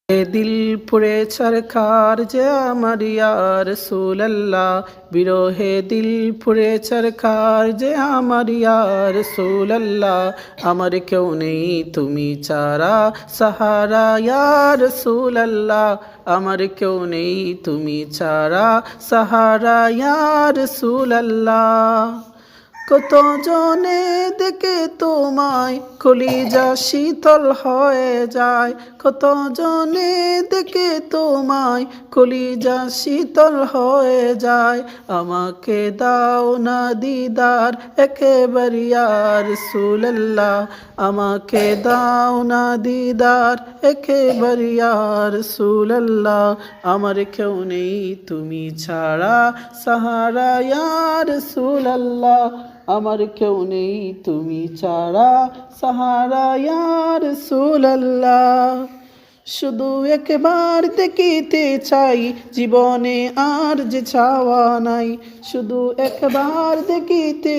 এ দিল পুড়ে ছারখার যে আমার ইয়া রাসূলুল্লাহ, বিরহে দিল পুড়ে ছারখার যে আমার ইয়া রাসূলুল্লাহ। আমার কেউ নেই তুমি ছাড়া সাহারা ইয়া রাসূলুল্লাহ, আমার কেউ নেই তুমি ছাড়া সাহারা ইয়া রাসূলুল্লাহ। কত জনে দেখে তোমায় কলিজা শীতল হয়ে যায়, কত জনে দেখে তোমায় কলিজা শীতল হয়ে যায়। আমাকে দাও না দিদার একেবারে ইয়া রাসূলুল্লাহ, আমাকে দাও না দিদার একেবারে ইয়া রাসূলুল্লাহ। আমার কেউ নেই তুমি ছাড়া সাহারা ইয়া রাসূলুল্লাহ, আমার কেউ নেই তুমি ছাড়া সাহারা ইয়া রাসূলুল্লাহ। শুধু একবার দেখিতে চাই জীবনে আর যে চাওয়া নাই, শুধু একবার দেখিতে